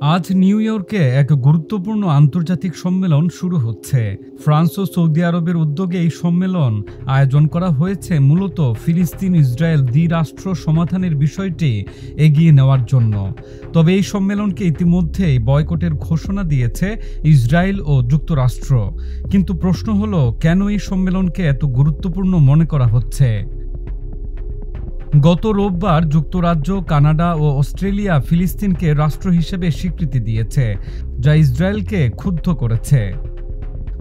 আজ নিউ ইয়র্কে এক গুরুত্বপূর্ণ আন্তর্জাতিক সম্মেলন শুরু হচ্ছে। ফ্রান্স ও সৌদি আরবের উদ্যোগে এই সম্মেলন আয়োজন করা হয়েছে মূলত ফিলিস্তিন ইসরায়েল দ্বিরাষ্ট্র সমাধানের বিষয়টি এগিয়ে নেওয়ার জন্য। তবে এই সম্মেলনকে ইতিমধ্যেই বয়কটের ঘোষণা দিয়েছে ইসরায়েল ও যুক্তরাষ্ট্র। কিন্তু প্রশ্ন হলো, কেন এই সম্মেলনকে এত গুরুত্বপূর্ণ মনে করা হচ্ছে? গত রোববার যুক্তরাজ্য, কানাডা ও অস্ট্রেলিয়া ফিলিস্তিনকে রাষ্ট্র হিসেবে স্বীকৃতি দিয়েছে, যা ইসরায়েলকে ক্ষুব্ধ করেছে।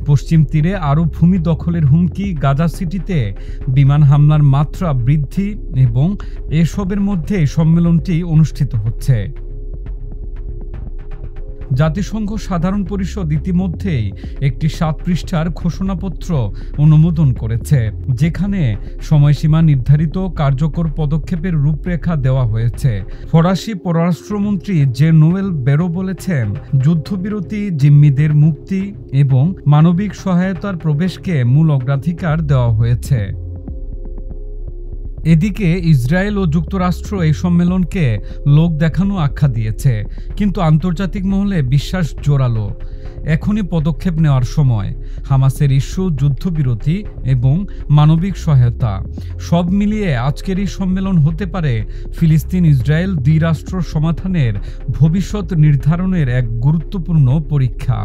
পশ্চিম তীরে আরও ভূমি দখলের হুমকি, গাজা সিটিতে বিমান হামলার মাত্রা বৃদ্ধি এবং এসবের মধ্যে সম্মেলনটি অনুষ্ঠিত হচ্ছে। জাতিসংঘ সাধারণ পরিষদ ইতিমধ্যেই একটি ৭ পৃষ্ঠার ঘোষণাপত্র অনুমোদন করেছে, যেখানে সময়সীমা নির্ধারিত কার্যকর পদক্ষেপের রূপরেখা দেওয়া হয়েছে। ফরাসি পররাষ্ট্রমন্ত্রী জেন-নোয়েল বেরো বলেছেন, যুদ্ধবিরতি, জিম্মিদের মুক্তি এবং মানবিক সহায়তার প্রবেশকে মূল অগ্রাধিকার দেওয়া হয়েছে। এদিকে ইসরায়েল ও যুক্তরাষ্ট্র এই সম্মেলনকে লোক দেখানো আখ্যা দিয়েছে, কিন্তু আন্তর্জাতিক মহলে বিশ্বাস জোরালো। এখনই পদক্ষেপ নেওয়ার সময়। হামাসের ইস্যু, যুদ্ধবিরতি এবং মানবিক সহায়তা সব মিলিয়ে আজকের এই সম্মেলন হতে পারে ফিলিস্তিন ইসরায়েল দ্বিরাষ্ট্র সমাধানের ভবিষ্যৎ নির্ধারণের এক গুরুত্বপূর্ণ পরীক্ষা।